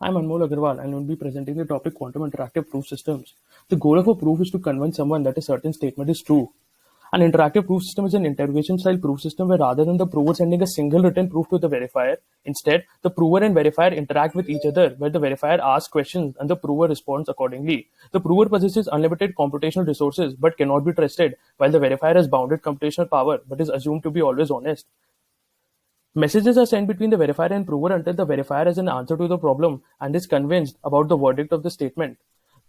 I'm Anmol Agarwal and will be presenting the topic quantum interactive proof systems. The goal of a proof is to convince someone that a certain statement is true. An interactive proof system is an interrogation style proof system where rather than the prover sending a single written proof to the verifier, instead the prover and verifier interact with each other where the verifier asks questions and the prover responds accordingly. The prover possesses unlimited computational resources but cannot be trusted, while the verifier has bounded computational power but is assumed to be always honest. Messages are sent between the verifier and prover until the verifier has an answer to the problem and is convinced about the verdict of the statement.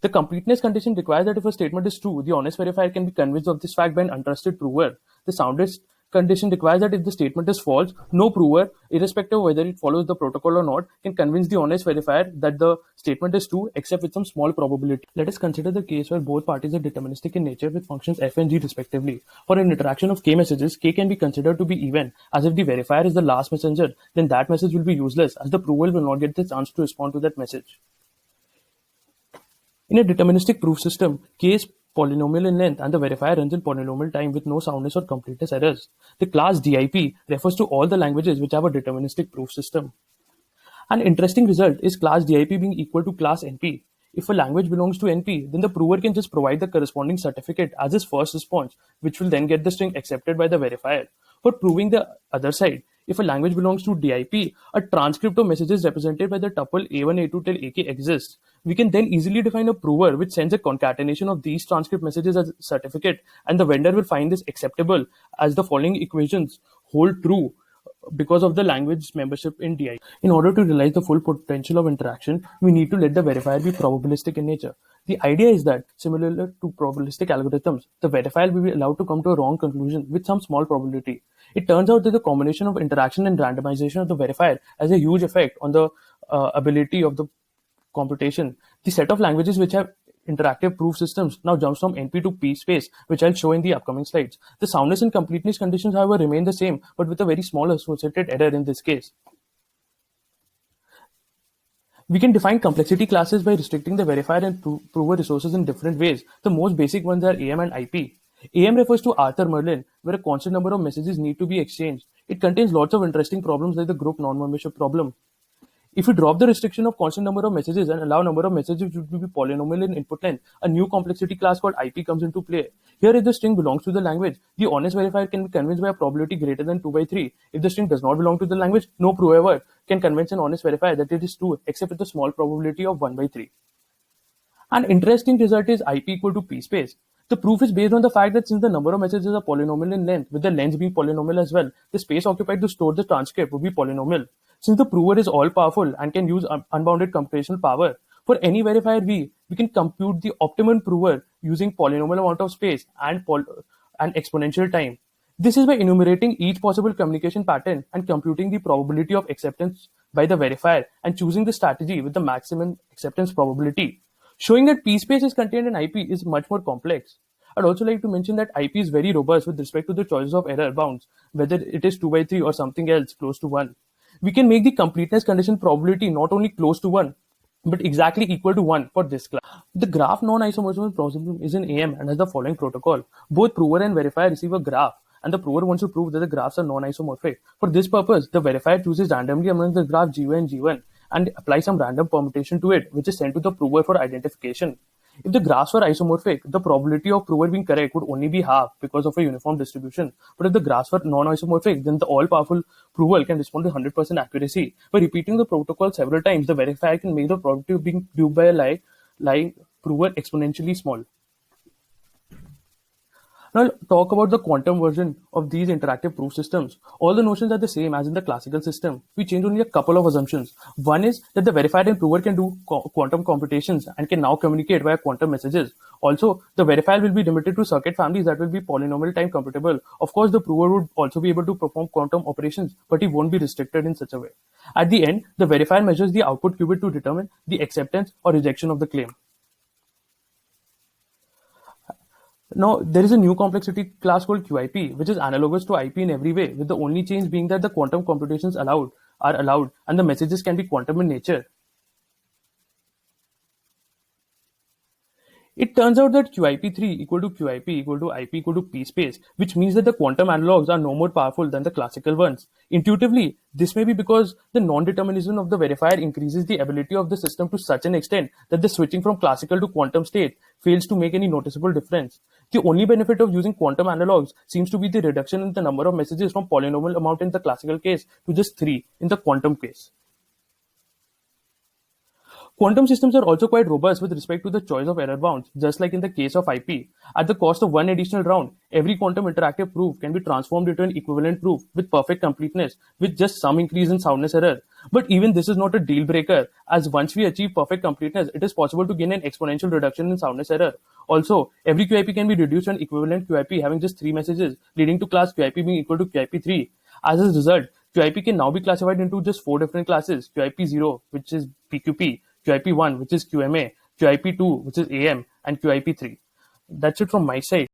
The completeness condition requires that if a statement is true, the honest verifier can be convinced of this fact by an untrusted prover. The soundest condition requires that if the statement is false, no prover, irrespective of whether it follows the protocol or not, can convince the honest verifier that the statement is true except with some small probability. Let us consider the case where both parties are deterministic in nature with functions f and g respectively. For an interaction of k messages, k can be considered to be even, as if the verifier is the last messenger, then that message will be useless as the prover will not get the chance to respond to that message. In a deterministic proof system, k is polynomial in length and the verifier runs in polynomial time with no soundness or completeness errors. The class DIP refers to all the languages which have a deterministic proof system. An interesting result is class DIP being equal to class NP. If a language belongs to NP, then the prover can just provide the corresponding certificate as his first response, which will then get the string accepted by the verifier. For proving the other side, if a language belongs to DIP, a transcript of messages represented by the tuple A1, A2 till AK exists. We can then easily define a prover which sends a concatenation of these transcript messages as a certificate, and the vendor will find this acceptable as the following equations hold true because of the language membership in DIP. In order to realize the full potential of interaction, we need to let the verifier be probabilistic in nature. The idea is that, similar to probabilistic algorithms, the verifier will be allowed to come to a wrong conclusion with some small probability. It turns out that the combination of interaction and randomization of the verifier has a huge effect on the ability of the computation. The set of languages which have interactive proof systems now jumps from NP to P space, which I'll show in the upcoming slides. The soundness and completeness conditions, however, remain the same, but with a very small associated error in this case. We can define complexity classes by restricting the verifier and prover resources in different ways. The most basic ones are AM and IP. AM refers to Arthur Merlin, where a constant number of messages need to be exchanged. It contains lots of interesting problems like the group non-membership problem. If we drop the restriction of constant number of messages and allow number of messages to be polynomial in input length, a new complexity class called IP comes into play. Here, if the string belongs to the language, the honest verifier can be convinced by a probability greater than 2 by 3. If the string does not belong to the language, no prover can convince an honest verifier that it is true except with a small probability of 1 by 3. An interesting result is IP equal to P space. The proof is based on the fact that since the number of messages are polynomial in length, with the length being polynomial as well, the space occupied to store the transcript would be polynomial. Since the prover is all-powerful and can use unbounded computational power, for any verifier V, we can compute the optimum prover using polynomial amount of space and exponential time. This is by enumerating each possible communication pattern and computing the probability of acceptance by the verifier and choosing the strategy with the maximum acceptance probability. Showing that P-space is contained in IP is much more complex. I'd also like to mention that IP is very robust with respect to the choices of error bounds, whether it is 2 by 3 or something else close to 1. We can make the completeness condition probability not only close to 1, but exactly equal to 1 for this class. The graph non-isomorphism problem is in AM and has the following protocol. Both prover and verifier receive a graph, and the prover wants to prove that the graphs are non-isomorphic. For this purpose, the verifier chooses randomly among the graph G1 and G1 and applies some random permutation to it, which is sent to the prover for identification. If the graphs were isomorphic, the probability of prover being correct would only be half because of a uniform distribution. But if the graphs were non-isomorphic, then the all-powerful prover can respond to 100% accuracy. By repeating the protocol several times, the verifier can make the probability of being duped by a lying prover exponentially small. Now I'll talk about the quantum version of these interactive proof systems. All the notions are the same as in the classical system. We change only a couple of assumptions. One is that the verifier and prover can do quantum computations and can now communicate via quantum messages. Also, the verifier will be limited to circuit families that will be polynomial time computable. Of course, the prover would also be able to perform quantum operations, but he won't be restricted in such a way. At the end, the verifier measures the output qubit to determine the acceptance or rejection of the claim. Now, there is a new complexity class called QIP, which is analogous to IP in every way, with the only change being that the quantum computations are allowed, and the messages can be quantum in nature. It turns out that QIP3 equal to QIP equal to IP equal to P space, which means that the quantum analogs are no more powerful than the classical ones. Intuitively, this may be because the non-determinism of the verifier increases the ability of the system to such an extent that the switching from classical to quantum state fails to make any noticeable difference. The only benefit of using quantum analogs seems to be the reduction in the number of messages from polynomial amount in the classical case to just 3 in the quantum case. Quantum systems are also quite robust with respect to the choice of error bounds, just like in the case of IP. At the cost of one additional round, every quantum interactive proof can be transformed into an equivalent proof with perfect completeness, with just some increase in soundness error. But even this is not a deal breaker, as once we achieve perfect completeness, it is possible to gain an exponential reduction in soundness error. Also, every QIP can be reduced to an equivalent QIP having just 3 messages, leading to class QIP being equal to QIP3. As a result, QIP can now be classified into just 4 different classes: QIP0, which is PQP, QIP1, which is QMA, QIP2, which is AM, and QIP3. That's it from my side.